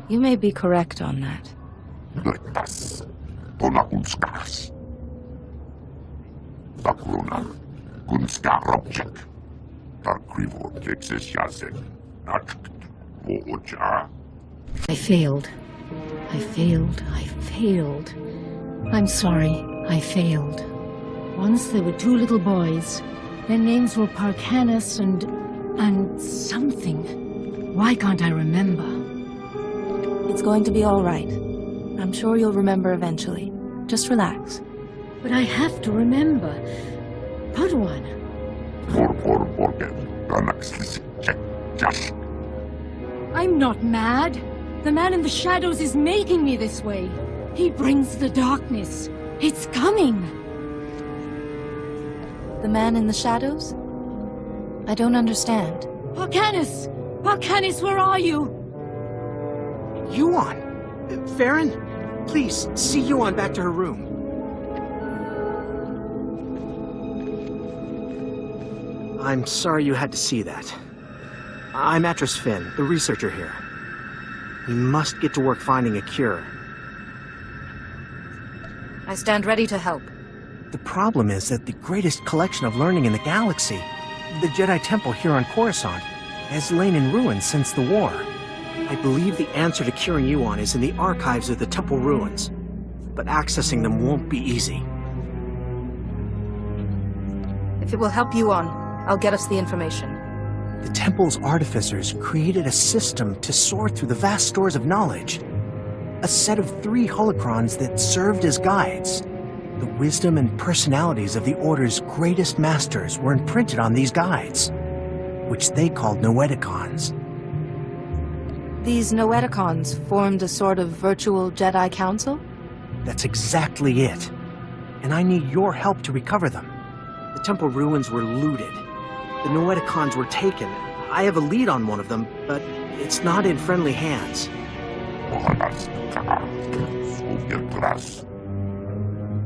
You may be correct on that. I failed. I failed. I failed. I'm sorry. I failed. Once there were two little boys. Their names were Parkanis and something. Why can't I remember? It's going to be all right. I'm sure you'll remember eventually. Just relax. But I have to remember. Padawan. I'm not mad. The man in the shadows is making me this way. He brings the darkness. It's coming. The man in the shadows? I don't understand. Parkanis! Parkanis, where are you? Yuan! Farron? Please, see Yuan back to her room. I'm sorry you had to see that. I'm Atris Finn, the researcher here. We must get to work finding a cure. I stand ready to help. The problem is that the greatest collection of learning in the galaxy, the Jedi Temple here on Coruscant, has lain in ruins since the war. I believe the answer to curing Yuan is in the archives of the Temple ruins, but accessing them won't be easy. If it will help Yuan, I'll get us the information. The Temple's artificers created a system to sort through the vast stores of knowledge. A set of 3 holocrons that served as guides. The wisdom and personalities of the Order's greatest masters were imprinted on these guides, which they called Noeticons. These Noeticons formed a sort of virtual Jedi council? That's exactly it. And I need your help to recover them. The Temple ruins were looted. The Noeticons were taken. I have a lead on one of them, but it's not in friendly hands.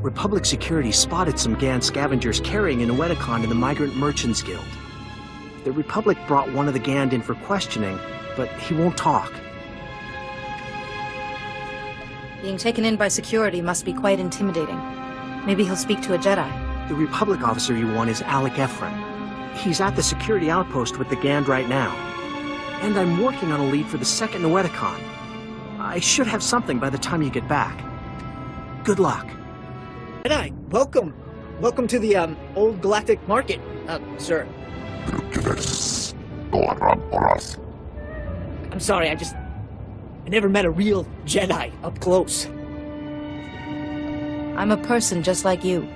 Republic security spotted some Gand scavengers carrying a Noeticon in the Migrant Merchants Guild. The Republic brought one of the Gand in for questioning, but he won't talk. Being taken in by security must be quite intimidating. Maybe he'll speak to a Jedi. The Republic officer you want is Alec Ephron. He's at the security outpost with the Gand right now. And I'm working on a lead for the second Noeticon. I should have something by the time you get back. Good luck. Jedi, welcome. Welcome to the, Old Galactic Market, sir. I'm sorry, I never met a real Jedi up close. I'm a person just like you.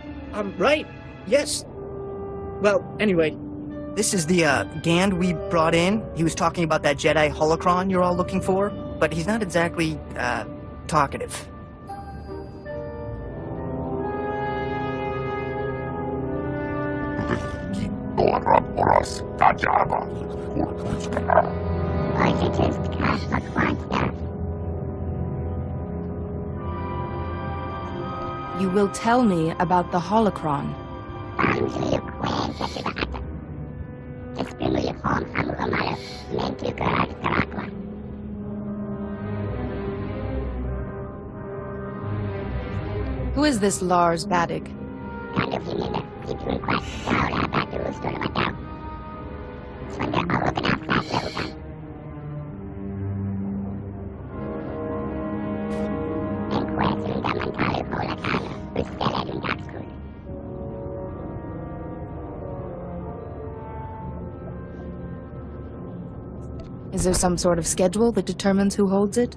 Right. Yes. Well, anyway, this is the, Gand we brought in. He was talking about that Jedi holocron you're all looking for, but he's not exactly, talkative. You will tell me about the holocron. Who is this Lars Badig? Is there some sort of schedule that determines who holds it?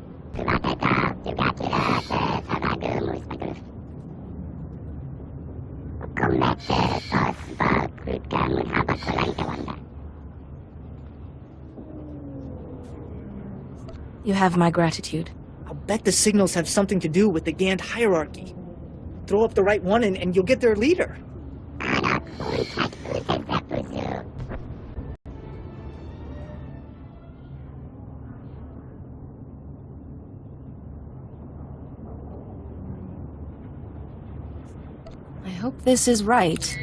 You have my gratitude. I'll bet the signals have something to do with the Gand hierarchy. Throw up the right one and you'll get their leader. I hope this is right.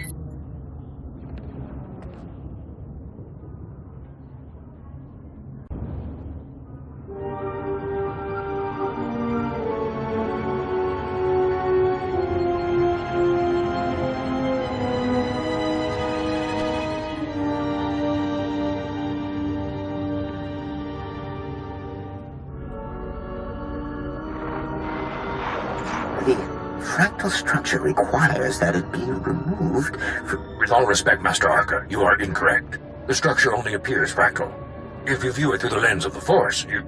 Fractal structure requires that it be removed from... With all respect, Master Arca, you are incorrect. The structure only appears fractal. If you view it through the lens of the Force, you...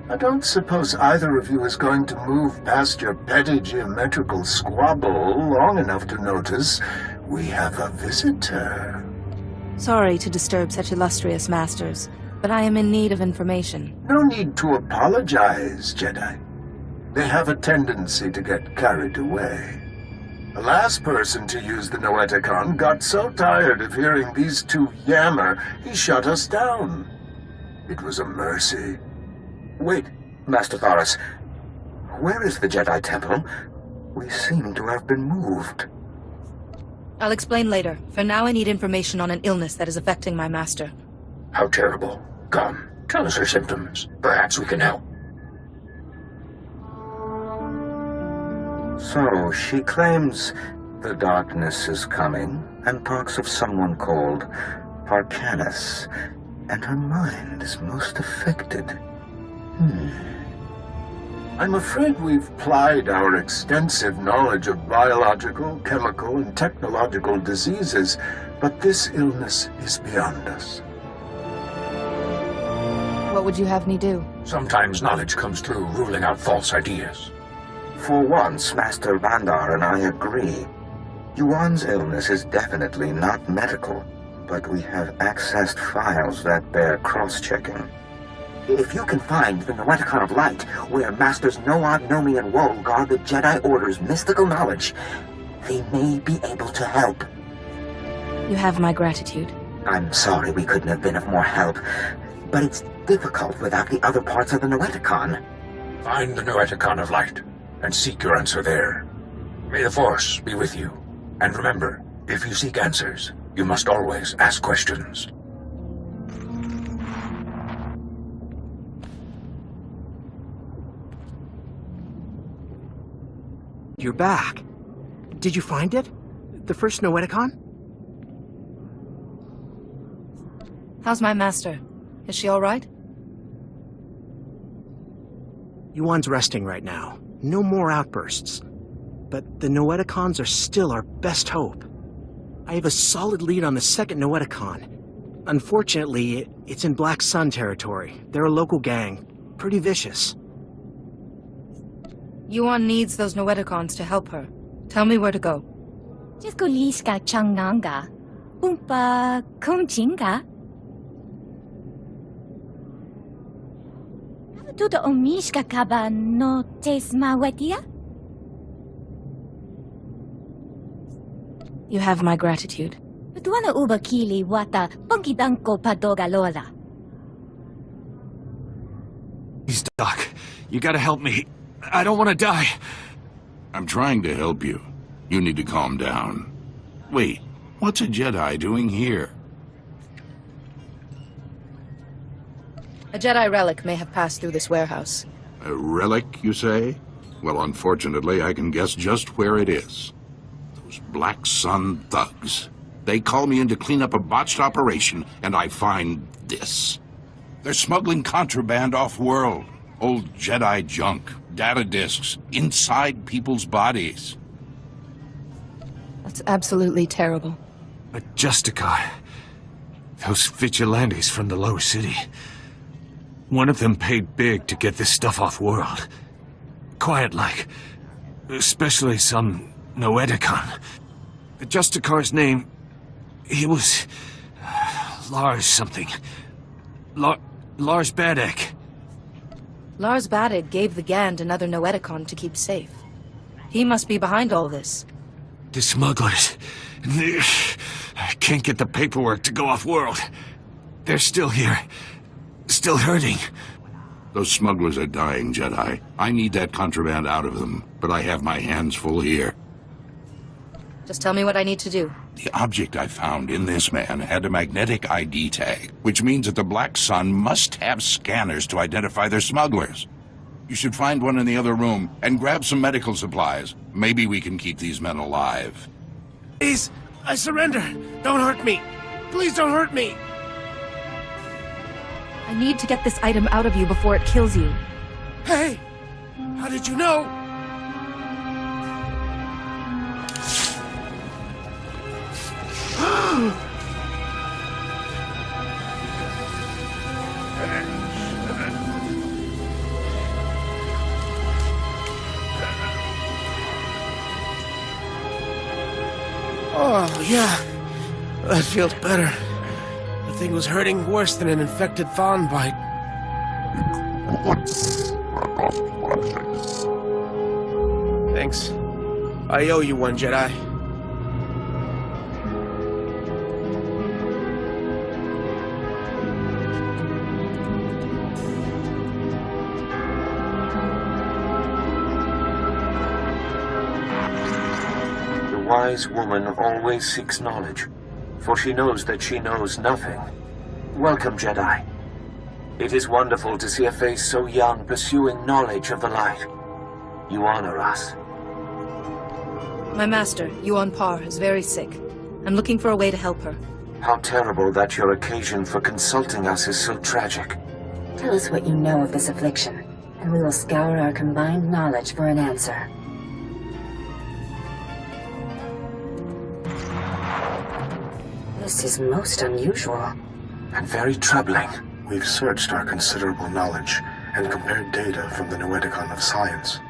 I don't suppose either of you is going to move past your petty geometrical squabble long enough to notice we have a visitor. Sorry to disturb such illustrious masters, but I am in need of information. No need to apologize, Jedi. They have a tendency to get carried away. The last person to use the Noeticon got so tired of hearing these two yammer, he shut us down. It was a mercy. Wait, Master Thoris. Where is the Jedi Temple? We seem to have been moved. I'll explain later. For now I need information on an illness that is affecting my master. How terrible. Come, tell us her symptoms. Perhaps we can help. So, she claims the darkness is coming, and talks of someone called Arcanus, and her mind is most affected. I'm afraid we've plied our extensive knowledge of biological, chemical, and technological diseases, but this illness is beyond us. What would you have me do? Sometimes knowledge comes through ruling out false ideas. For once, Master Vandar and I agree. Yuan's illness is definitely not medical, but we have accessed files that bear cross-checking. If you can find the Noeticon of Light, where Masters Noad, Nomi, and Woe guard the Jedi Order's mystical knowledge, they may be able to help. You have my gratitude. I'm sorry we couldn't have been of more help, but it's difficult without the other parts of the Noeticon. Find the Noeticon of Light, and seek your answer there. May the Force be with you. And remember, if you seek answers, you must always ask questions. You're back. Did you find it? The first Noeticon? How's my master? Is she all right? Yuan's resting right now. No more outbursts. But the Noeticons are still our best hope. I have a solid lead on the second Noeticon. Unfortunately, it's in Black Sun territory. They're a local gang. Pretty vicious. Yuan needs those Noeticons to help her. Tell me where to go. Jiskuliska changnanga. Umpa kumchinga. Tudo omishka kaba no tesmawetia? You have my gratitude. Tuana uba kili wata punkidanko padoga lola. Please, Doc. You gotta help me. I don't want to die. I'm trying to help you. You need to calm down. Wait, what's a Jedi doing here? A Jedi relic may have passed through this warehouse. A relic, you say? Well, unfortunately, I can guess just where it is. Those Black Sun thugs. They call me in to clean up a botched operation, and I find this. They're smuggling contraband off-world. Old Jedi junk, data disks, inside people's bodies. That's absolutely terrible. A Justicar. Those vigilantes from the lower city. One of them paid big to get this stuff off-world. Quiet-like. Especially some Noeticon. The Justicar's name... he was... Lars something. Lars Badek. Lars Badek gave the Gand another Noeticon to keep safe. He must be behind all this. The smugglers... I can't get the paperwork to go off-world. They're still here. Still hurting. Those smugglers are dying, Jedi. I need that contraband out of them, but I have my hands full here. Just tell me what I need to do. The object I found in this man had a magnetic ID tag, which means that the Black Sun must have scanners to identify their smugglers. You should find one in the other room and grab some medical supplies. Maybe we can keep these men alive. Please, I surrender. Don't hurt me. Please don't hurt me. I need to get this item out of you before it kills you. Hey, how did you know? Oh, yeah. That feels better. The thing was hurting worse than an infected fawn bite. Thanks. I owe you one, Jedi. The wise woman always seeks knowledge, for she knows that she knows nothing. Welcome, Jedi. It is wonderful to see a face so young pursuing knowledge of the light. You honor us. My master, Yuan Par, is very sick. I'm looking for a way to help her. How terrible that your occasion for consulting us is so tragic. Tell us what you know of this affliction, and we will scour our combined knowledge for an answer. This is most unusual. And very troubling. We've searched our considerable knowledge and compared data from the Noeticon of science.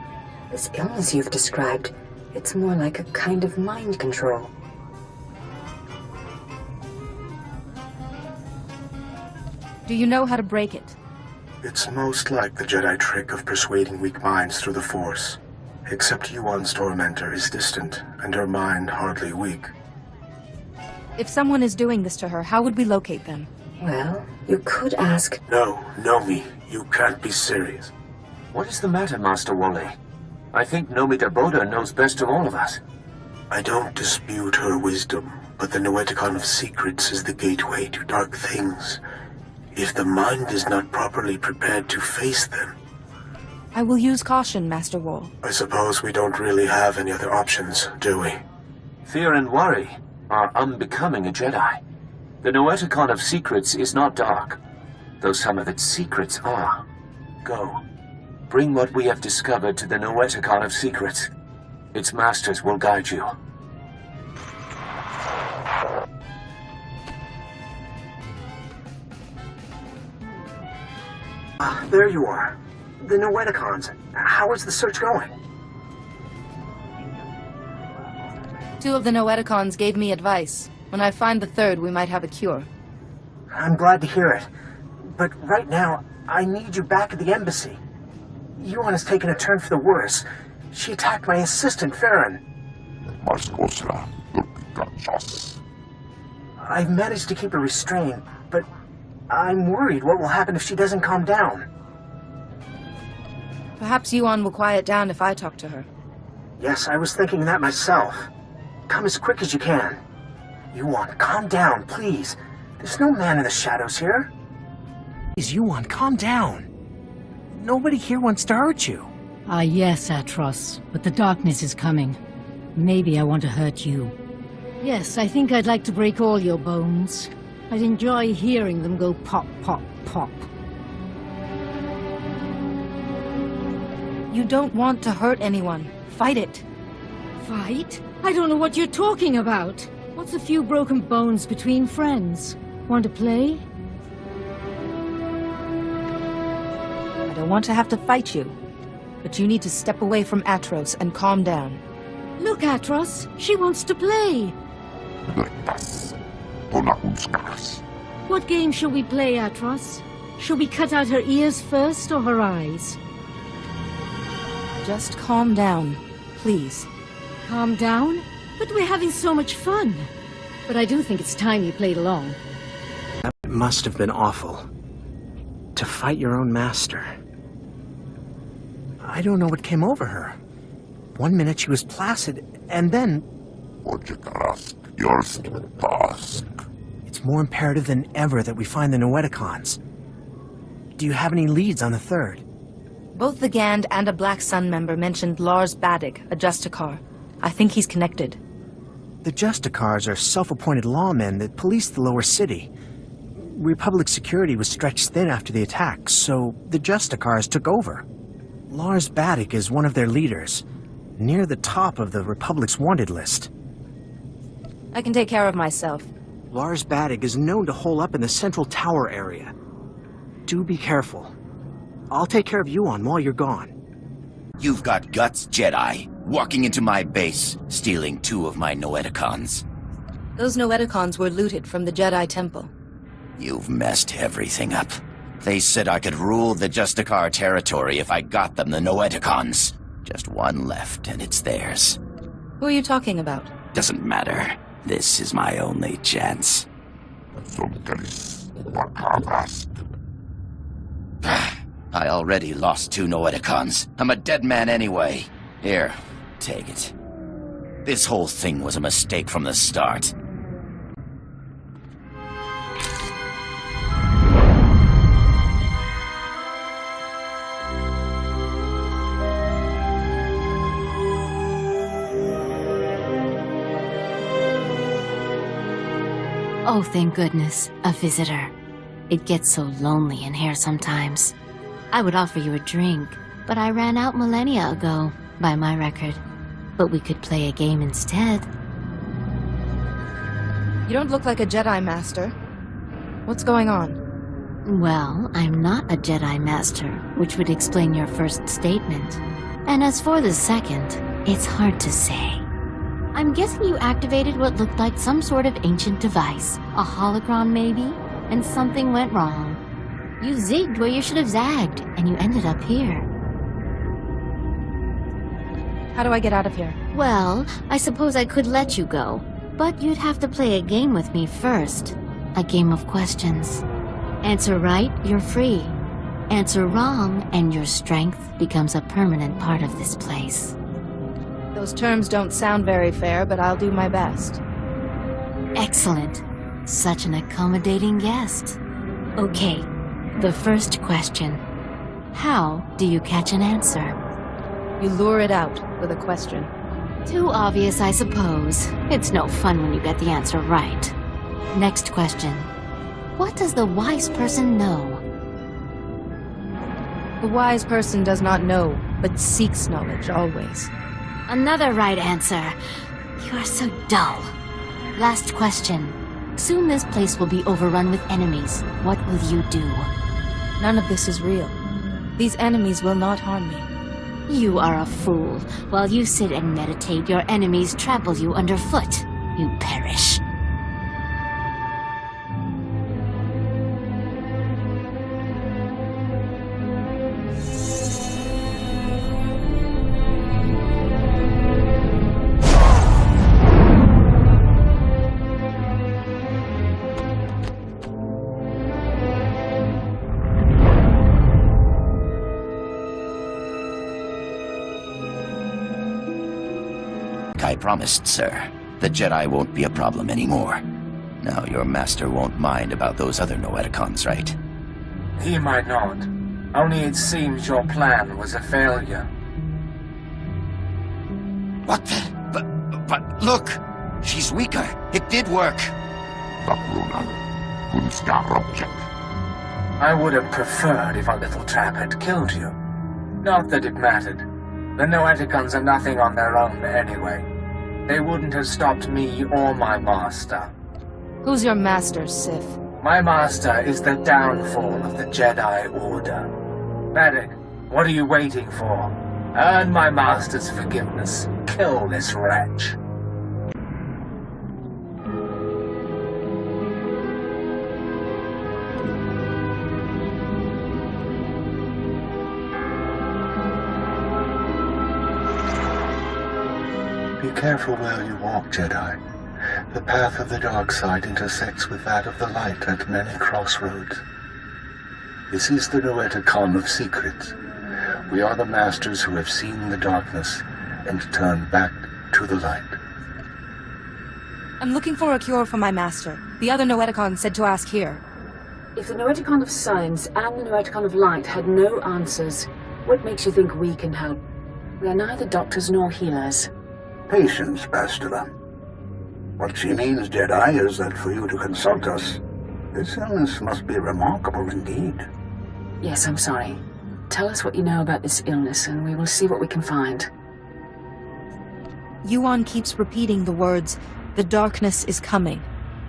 This illness you've described, it's more like a kind of mind control. Do you know how to break it? It's most like the Jedi trick of persuading weak minds through the Force. Except Yuan's tormentor is distant, and her mind hardly weak. If someone is doing this to her, how would we locate them? Well, you could ask... No, Nomi, you can't be serious. What is the matter, Master Woolley? I think Nomi Daboda knows best of all of us. I don't dispute her wisdom, but the Noeticon of secrets is the gateway to dark things. If the mind is not properly prepared to face them... I will use caution, Master Wool. I suppose we don't really have any other options, do we? Fear and worry are unbecoming a Jedi. The Noeticon of secrets is not dark, though some of its secrets are. Go. Bring what we have discovered to the Noeticon of secrets. Its masters will guide you. There you are. The Noeticons. How is the search going? 2 of the Noeticons gave me advice. When I find the 3rd, we might have a cure. I'm glad to hear it. But right now, I need you back at the embassy. Yuan has taken a turn for the worse. She attacked my assistant, Farron. I've managed to keep her restrained, but I'm worried what will happen if she doesn't calm down. Perhaps Yuan will quiet down if I talk to her. Yes, I was thinking that myself. Come as quick as you can. Yuan, calm down, please. There's no man in the shadows here. Please, Yuan, calm down. Nobody here wants to hurt you. Ah, yes, Atros, but the darkness is coming. Maybe I want to hurt you. Yes, I think I'd like to break all your bones. I'd enjoy hearing them go pop, pop, pop. You don't want to hurt anyone. Fight it. Fight? I don't know what you're talking about. What's a few broken bones between friends? Want to play? I don't want to have to fight you, but you need to step away from Atros and calm down. Look, Atros, she wants to play. What game shall we play, Atros? Shall we cut out her ears first or her eyes? Just calm down, please. Calm down? But we're having so much fun. But I do think it's time you played along. That must have been awful. To fight your own master. I don't know what came over her. One minute she was placid, and then It's more imperative than ever that we find the Noeticons. Do you have any leads on the third? Both the Gand and a Black Sun member mentioned Lars Badig, a Justicar. I think he's connected. The Justicars are self-appointed lawmen that police the lower city. Republic security was stretched thin after the attack, so the Justicars took over. Lars Badig is one of their leaders, near the top of the Republic's wanted list. I can take care of myself. Lars Badig is known to hole up in the Central Tower area. Do be careful. I'll take care of Yuan while you're gone. You've got guts, Jedi. Walking into my base, stealing 2 of my Noeticons. Those Noeticons were looted from the Jedi Temple. You've messed everything up. They said I could rule the Justicar territory if I got them the Noeticons. Just one left, and it's theirs. Who are you talking about? Doesn't matter. This is my only chance. I already lost 2 Noeticons. I'm a dead man anyway. Here, take it. This whole thing was a mistake from the start. Oh, thank goodness, a visitor. It gets so lonely in here sometimes. I would offer you a drink, but I ran out millennia ago, by my record. But we could play a game instead. You don't look like a Jedi Master. What's going on? Well, I'm not a Jedi Master, which would explain your first statement. And as for the second, it's hard to say. I'm guessing you activated what looked like some sort of ancient device. A holocron, maybe? And something went wrong. You zigged where you should have zagged, and you ended up here. How do I get out of here? Well, I suppose I could let you go, but you'd have to play a game with me first. A game of questions. Answer right, you're free. Answer wrong, and your strength becomes a permanent part of this place. Those terms don't sound very fair, but I'll do my best. Excellent. Such an accommodating guest. Okay, the first question. How do you catch an answer? You lure it out with a question. Too obvious, I suppose. It's no fun when you get the answer right. Next question. What does the wise person know? The wise person does not know, but seeks knowledge always. Another right answer. You are so dull. Last question. Soon this place will be overrun with enemies. What will you do? None of this is real. These enemies will not harm me. You are a fool. While you sit and meditate, your enemies trample you underfoot. You perish. I promised, sir. The Jedi won't be a problem anymore. Now your master won't mind about those other Noeticons, right? He might not. Only it seems your plan was a failure. What the? But look! She's weaker. It did work. I would have preferred if our little trap had killed you. Not that it mattered. The Noeticons are nothing on their own anyway. They wouldn't have stopped me or my master. Who's your master, Sith? My master is the downfall of the Jedi Order. Badig, what are you waiting for? Earn my master's forgiveness. Kill this wretch. Be careful where you walk, Jedi. The path of the dark side intersects with that of the light at many crossroads. This is the Noeticon of secrets. We are the masters who have seen the darkness and turned back to the light. I'm looking for a cure for my master. The other Noeticon said to ask here. If the Noeticon of Science and the Noeticon of Light had no answers, what makes you think we can help? We are neither doctors nor healers. Patience, Bastila. What she means, Jedi, is that for you to consult us, this illness must be remarkable indeed. Yes, I'm sorry. Tell us what you know about this illness, and we will see what we can find. Yuan keeps repeating the words, "The darkness is coming."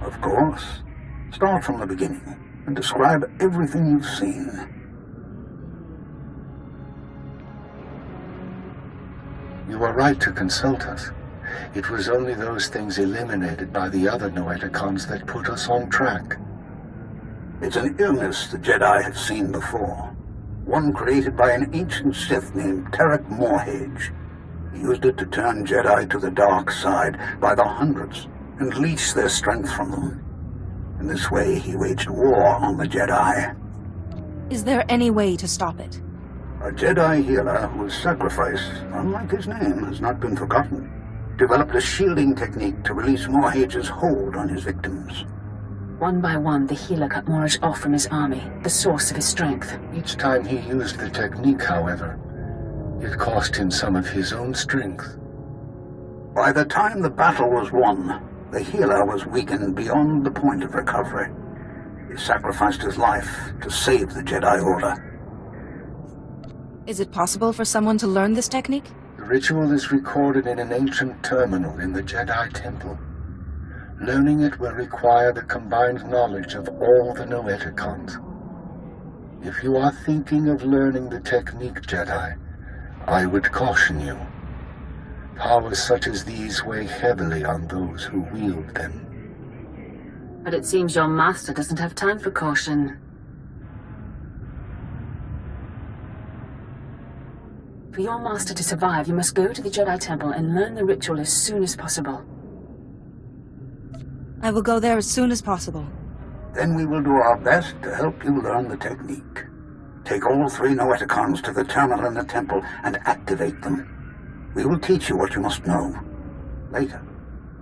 Of course. Start from the beginning and describe everything you've seen. You were right to consult us. It was only those things eliminated by the other Noeticons that put us on track. It's an illness the Jedi have seen before. One created by an ancient Sith named Tarek Morhage. He used it to turn Jedi to the dark side by the hundreds and leech their strength from them. In this way, he waged war on the Jedi. Is there any way to stop it? A Jedi healer whose sacrifice, unlike his name, has not been forgotten, developed a shielding technique to release Morhage's hold on his victims. One by one, the healer cut Morhage off from his army, the source of his strength. Each time he used the technique, however, it cost him some of his own strength. By the time the battle was won, the healer was weakened beyond the point of recovery. He sacrificed his life to save the Jedi Order. Is it possible for someone to learn this technique? The ritual is recorded in an ancient terminal in the Jedi Temple. Learning it will require the combined knowledge of all the Noeticons. If you are thinking of learning the technique, Jedi, I would caution you. Powers such as these weigh heavily on those who wield them. But it seems your master doesn't have time for caution. For your master to survive, you must go to the Jedi Temple and learn the ritual as soon as possible. I will go there as soon as possible. Then we will do our best to help you learn the technique. Take all 3 Noeticons to the terminal in the temple and activate them. We will teach you what you must know. Later,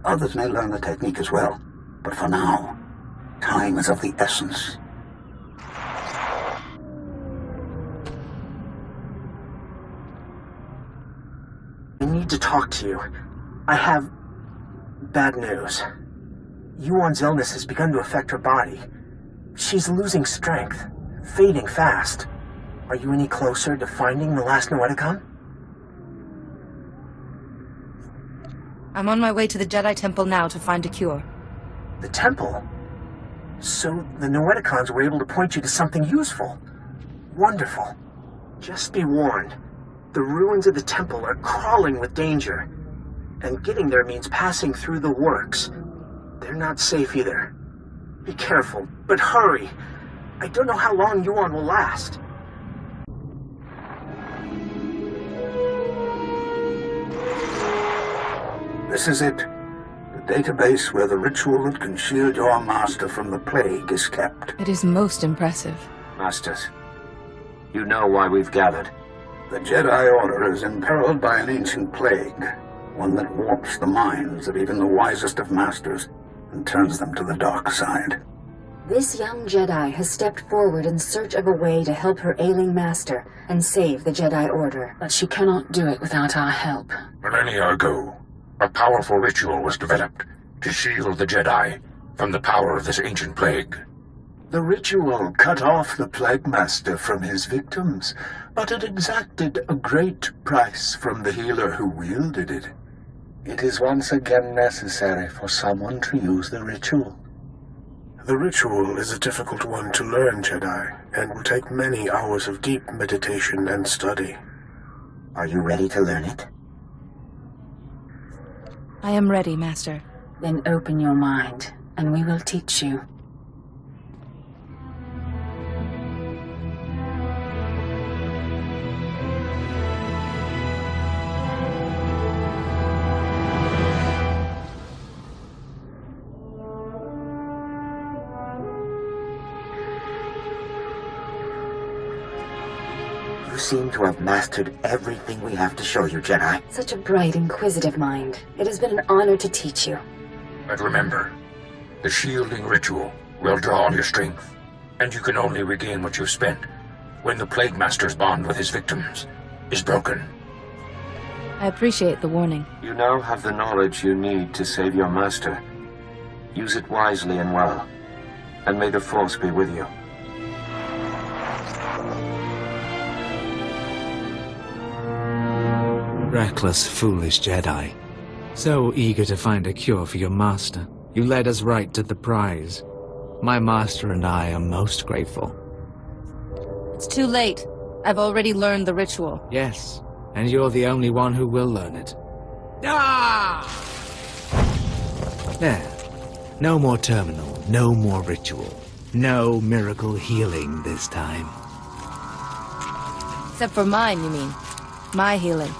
others may learn the technique as well. But for now, time is of the essence. I need to talk to you. I have bad news. Yuan's illness has begun to affect her body. She's losing strength, fading fast. Are you any closer to finding the last Noeticon? I'm on my way to the Jedi Temple now to find a cure. The temple? So the Noeticons were able to point you to something useful. Wonderful. Just be warned. The ruins of the temple are crawling with danger. And getting there means passing through the works. They're not safe either. Be careful, but hurry. I don't know how long Yuan will last. This is it. The database where the ritual that can shield your master from the plague is kept. It is most impressive. Masters, you know why we've gathered. The Jedi Order is imperiled by an ancient plague, one that warps the minds of even the wisest of masters and turns them to the dark side. This young Jedi has stepped forward in search of a way to help her ailing master and save the Jedi Order, but she cannot do it without our help. Millennia ago, a powerful ritual was developed to shield the Jedi from the power of this ancient plague. The ritual cut off the Plague Master from his victims, but it exacted a great price from the healer who wielded it. It is once again necessary for someone to use the ritual. The ritual is a difficult one to learn, Jedi, and will take many hours of deep meditation and study. Are you ready to learn it? I am ready, Master. Then open your mind, and we will teach you. You seem to have mastered everything we have to show you, Jedi. Such a bright, inquisitive mind. It has been an honor to teach you. But remember, the shielding ritual will draw on your strength, and you can only regain what you've spent when the Plague Master's bond with his victims is broken. I appreciate the warning. You now have the knowledge you need to save your master. Use it wisely and well, and may the Force be with you. Reckless, foolish Jedi. So eager to find a cure for your master, you led us right to the prize. My master and I are most grateful. It's too late. I've already learned the ritual. Yes, and you're the only one who will learn it. Ah! There. No more terminal, no more ritual. No miracle healing this time. Except for mine, you mean? My healing.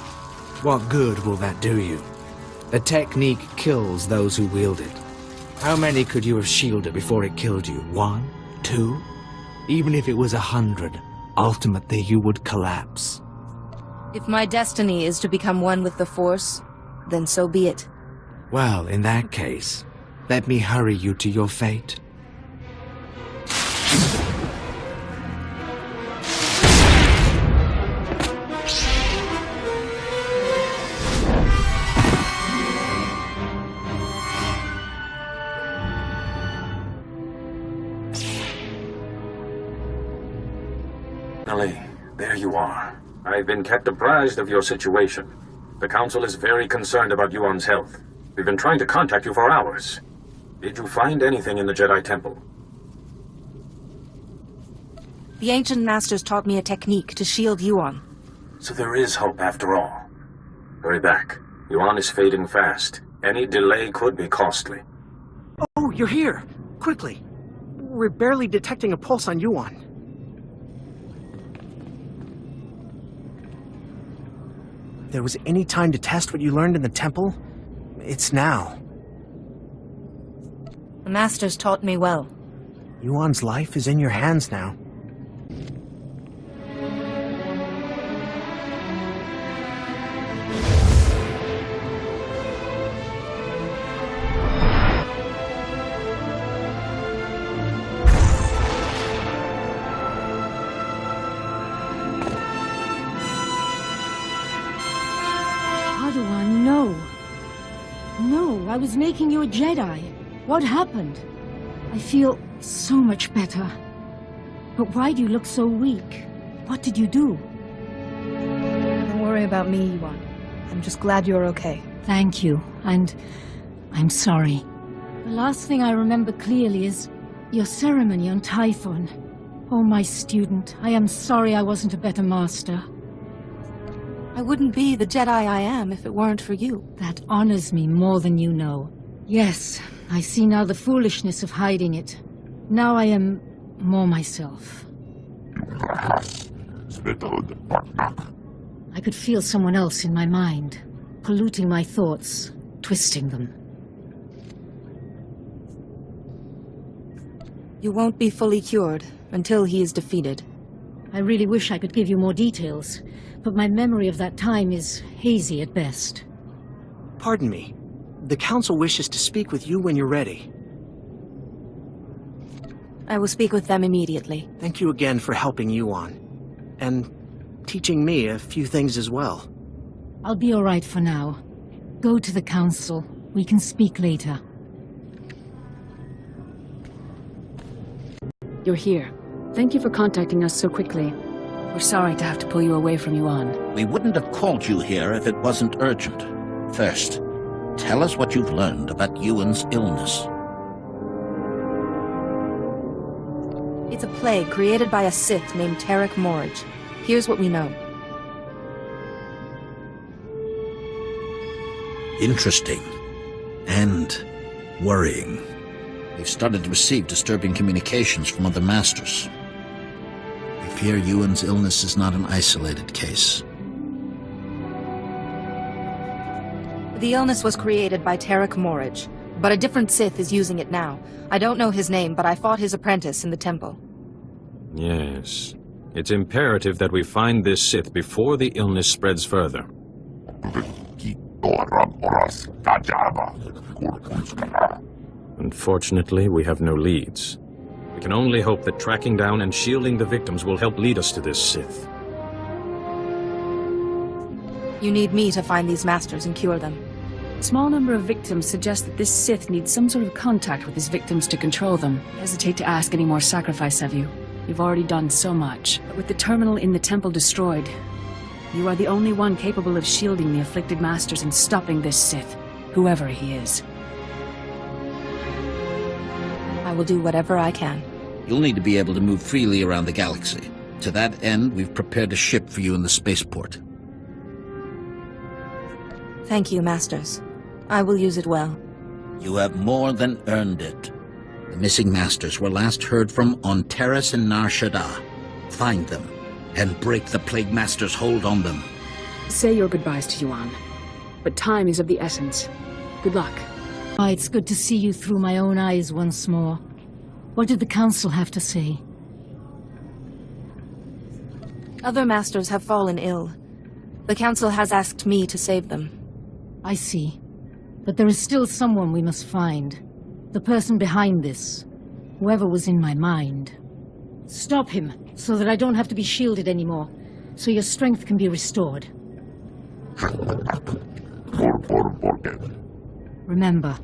What good will that do you? The technique kills those who wield it. How many could you have shielded before it killed you? 1? 2? Even if it was 100, ultimately you would collapse. If my destiny is to become one with the Force, then so be it. Well, in that case, let me hurry you to your fate. There you are. I've been kept apprised of your situation. The Council is very concerned about Yuan's health. We've been trying to contact you for hours. Did you find anything in the Jedi Temple? The Ancient Masters taught me a technique to shield Yuan. So there is hope after all. Hurry back. Yuan is fading fast. Any delay could be costly. Oh, you're here! Quickly! We're barely detecting a pulse on Yuan. If there was any time to test what you learned in the temple, it's now. The Masters taught me well. Yuan's life is in your hands now. Padawan, no. No, I was making you a Jedi. What happened? I feel so much better. But why do you look so weak? What did you do? Don't worry about me, Yuan. I'm just glad you're okay. Thank you, and I'm sorry. The last thing I remember clearly is your ceremony on Typhon. Oh, my student, I am sorry I wasn't a better master. I wouldn't be the Jedi I am if it weren't for you. That honors me more than you know. Yes, I see now the foolishness of hiding it. Now I am more myself. I could feel someone else in my mind, polluting my thoughts, twisting them. You won't be fully cured until he is defeated. I really wish I could give you more details, but my memory of that time is hazy at best. Pardon me. The Council wishes to speak with you when you're ready. I will speak with them immediately. Thank you again for helping Yuan. And teaching me a few things as well. I'll be all right for now. Go to the Council. We can speak later. You're here. Thank you for contacting us so quickly. We're sorry to have to pull you away from Yuan. We wouldn't have called you here if it wasn't urgent. First, tell us what you've learned about Yuan's illness. It's a plague created by a Sith named Tarek Morij. Here's what we know. Interesting. And worrying. We've started to receive disturbing communications from other masters. We fear Yuan's illness is not an isolated case. The illness was created by Tarek Morij, but a different Sith is using it now. I don't know his name, but I fought his apprentice in the temple. Yes. It's imperative that we find this Sith before the illness spreads further. Unfortunately, we have no leads. We can only hope that tracking down and shielding the victims will help lead us to this Sith. You need me to find these masters and cure them. A small number of victims suggest that this Sith needs some sort of contact with his victims to control them. I hesitate to ask any more sacrifice of you. You've already done so much. But with the terminal in the temple destroyed, you are the only one capable of shielding the afflicted masters and stopping this Sith, whoever he is. I will do whatever I can. You'll need to be able to move freely around the galaxy. To that end, we've prepared a ship for you in the spaceport. Thank you, Masters. I will use it well. You have more than earned it. The missing masters were last heard from on Terrace and Nar Shaddaa. Find them, and break the Plague Master's hold on them. Say your goodbyes to Yuan. But time is of the essence. Good luck. Oh, it's good to see you through my own eyes once more. What did the Council have to say? Other Masters have fallen ill. The Council has asked me to save them. I see. But there is still someone we must find. The person behind this. Whoever was in my mind. Stop him, so that I don't have to be shielded anymore. So your strength can be restored. Remember,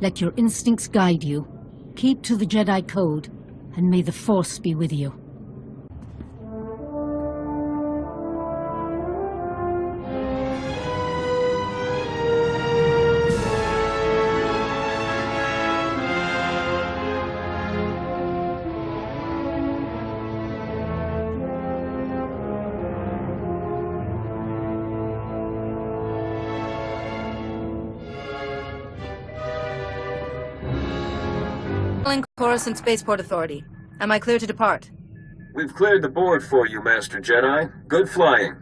let your instincts guide you. Keep to the Jedi Code, and may the Force be with you. Coruscant Spaceport Authority. Am I clear to depart? We've cleared the board for you, Master Jedi. Good flying.